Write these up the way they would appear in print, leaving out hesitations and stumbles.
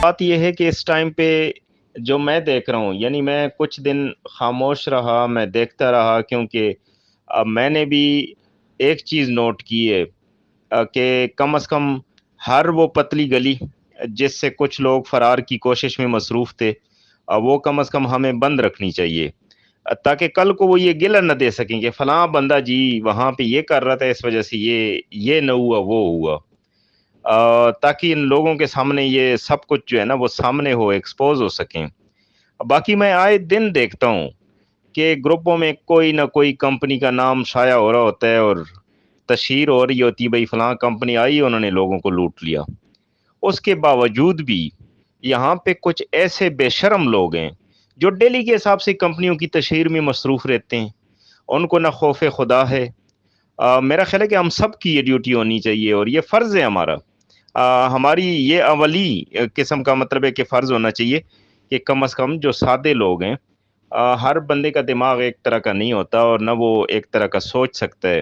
بات یہ ہے کہ اس ٹائم پہ جو میں دیکھ رہا ہوں، یعنی میں کچھ دن خاموش رہا، میں دیکھتا رہا، کیونکہ میں نے بھی ایک چیز نوٹ کی ہے کہ کم از کم ہر وہ پتلی گلی جس سے کچھ لوگ فرار کی کوشش میں مصروف تھے، وہ کم از کم ہمیں بند رکھنی چاہیے، تاکہ کل کو وہ یہ گلہ نہ دے سکیں کہ فلاں بندہ جی وہاں پہ یہ کر رہا تھا، اس وجہ سے یہ نہ ہوا وہ ہوا، تاکہ ان لوگوں کے سامنے یہ سب کچھ جو ہے نا وہ سامنے ہو، ایکسپوز ہو سکیں۔ باقی میں آئے دن دیکھتا ہوں کہ گروپوں میں کوئی نہ کوئی کمپنی کا نام شائع ہو رہا ہوتا ہے اور تشہیر ہو رہی ہوتی ہے، بھئی فلاں کمپنی آئی انہوں نے لوگوں کو لوٹ لیا۔ اس کے باوجود بھی یہاں پہ کچھ ایسے بے شرم لوگ ہیں جو ڈیلی کے حساب سے کمپنیوں کی تشہیر میں مصروف رہتے ہیں، ان کو نہ خوف خدا ہے۔ میرا خیال ہے کہ ہم سب کی یہ ڈیوٹی ہونی چاہیے اور یہ فرض ہے ہمارا، ہماری یہ اولی قسم کا مطلب ہے کہ فرض ہونا چاہیے کہ کم از کم جو سادے لوگ ہیں، ہر بندے کا دماغ ایک طرح کا نہیں ہوتا اور نہ وہ ایک طرح کا سوچ سکتا ہے،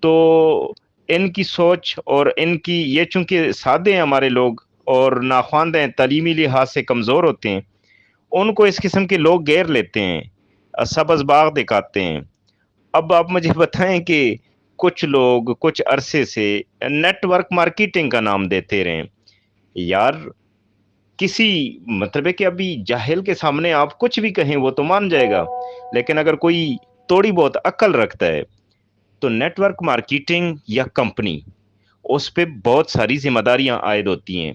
تو ان کی سوچ اور ان کی یہ چونکہ سادے ہیں ہمارے لوگ اور ناخواندہ ہیں، تعلیمی لحاظ سے کمزور ہوتے ہیں، ان کو اس قسم کے لوگ گھیر لیتے ہیں، سبز باغ دکھاتے ہیں۔ اب آپ مجھے بتائیں کہ کچھ لوگ کچھ عرصے سے نیٹ ورک مارکیٹنگ کا نام دیتے رہے، یار کسی مطلب ہے کہ ابھی جاہل کے سامنے آپ کچھ بھی کہیں وہ تو مان جائے گا، لیکن اگر کوئی تھوڑی بہت عقل رکھتا ہے تو نیٹ ورک مارکیٹنگ یا کمپنی، اس پہ بہت ساری ذمہ داریاں عائد ہوتی ہیں،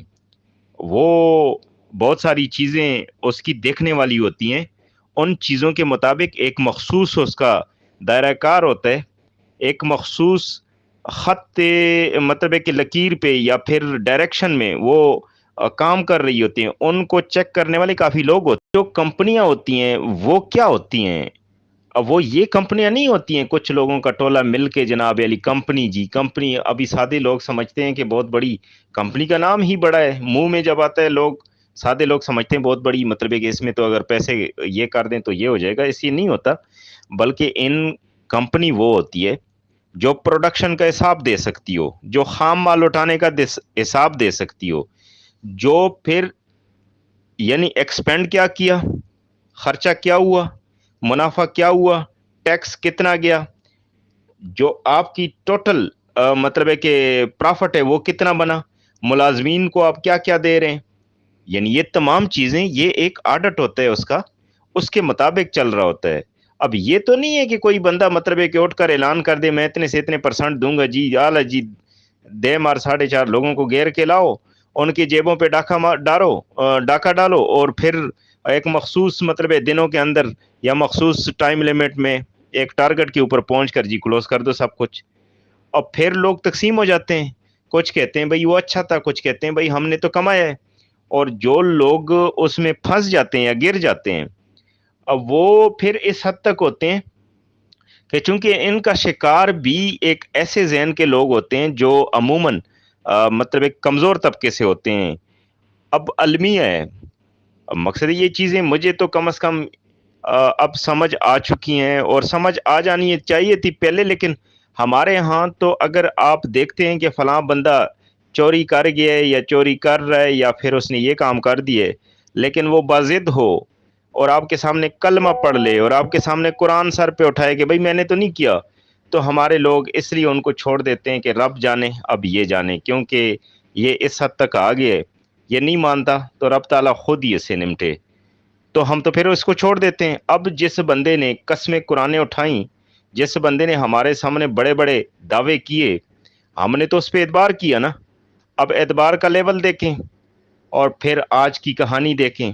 وہ بہت ساری چیزیں اس کی دیکھنے والی ہوتی ہیں، ان چیزوں کے مطابق ایک مخصوص اس کا دائرہ کار ہوتا ہے، ایک مخصوص خط مطلب ہے کہ لکیر پہ یا پھر ڈائریکشن میں وہ کام کر رہی ہوتی ہیں، ان کو چیک کرنے والے کافی لوگ ہوتے ہیں۔ جو کمپنیاں ہوتی ہیں وہ کیا ہوتی ہیں؟ اب وہ یہ کمپنیاں نہیں ہوتی ہیں کچھ لوگوں کا ٹولہ مل کے جناب علی کمپنی جی کمپنی، ابھی سادے لوگ سمجھتے ہیں کہ بہت بڑی کمپنی کا نام ہی بڑا ہے، منہ میں جب آتا ہے لوگ سادے لوگ سمجھتے ہیں بہت بڑی مطلب ہے کہ اس میں تو اگر پیسے یہ کر دیں تو یہ ہو جائے گا، اس یہ نہیں ہوتا، بلکہ ان کمپنی وہ ہوتی ہے جو پروڈکشن کا حساب دے سکتی ہو، جو خام مال اٹھانے کا حساب دے سکتی ہو، جو پھر یعنی ایکسپینڈ کیا خرچہ کیا ہوا، منافع کیا ہوا، ٹیکس کتنا گیا، جو آپ کی ٹوٹل مطلب ہے کہ پرافٹ ہے وہ کتنا بنا، ملازمین کو آپ کیا کیا دے رہے ہیں، یعنی یہ تمام چیزیں یہ ایک آڈٹ ہوتا ہے اس کے مطابق چل رہا ہوتا ہے۔ اب یہ تو نہیں ہے کہ کوئی بندہ مطلب ہے کہ اٹھ کر اعلان کر دے میں اتنے سے اتنے پرسنٹ دوں گا جی، اعلیٰ جی، دے مار 4.5 لوگوں کو گھیر کے لاؤ، ان کی جیبوں پہ ڈاکہ ڈالو اور پھر ایک مخصوص مطلب ہے دنوں کے اندر یا مخصوص ٹائم لیمٹ میں ایک ٹارگٹ کے اوپر پہنچ کر جی کلوز کر دو سب کچھ، اور پھر لوگ تقسیم ہو جاتے ہیں، کچھ کہتے ہیں بھئی وہ اچھا تھا، کچھ کہتے ہیں بھئی ہم نے تو کمایا ہے، اور جو لوگ اس میں پھنس جاتے ہیں یا گر جاتے ہیں اب وہ پھر اس حد تک ہوتے ہیں کہ چونکہ ان کا شکار بھی ایک ایسے ذہن کے لوگ ہوتے ہیں جو عموماً مطلب ایک کمزور طبقے سے ہوتے ہیں۔ اب المیہ ہے، اب مقصد یہ چیزیں مجھے تو کم از کم اب سمجھ آ چکی ہیں اور سمجھ آ جانی چاہیے تھی پہلے، لیکن ہمارے ہاں تو اگر آپ دیکھتے ہیں کہ فلاں بندہ چوری کر گیا ہے یا چوری کر رہا ہے یا پھر اس نے یہ کام کر دیے، لیکن وہ باضد ہو اور آپ کے سامنے کلمہ پڑھ لے اور آپ کے سامنے قرآن سر پہ اٹھائے کہ بھئی میں نے تو نہیں کیا، تو ہمارے لوگ اس لیے ان کو چھوڑ دیتے ہیں کہ رب جانے اب یہ جانے، کیونکہ یہ اس حد تک آ گئے، یہ نہیں مانتا تو رب تعالیٰ خود ہی اسے نمٹے، تو ہم تو پھر اس کو چھوڑ دیتے ہیں۔ اب جس بندے نے قسمیں قرآنیں اٹھائیں، جس بندے نے ہمارے سامنے بڑے بڑے دعوے کیے، ہم نے تو اس پہ اعتبار کیا نا، اب اعتبار کا لیول دیکھیں اور پھر آج کی کہانی دیکھیں۔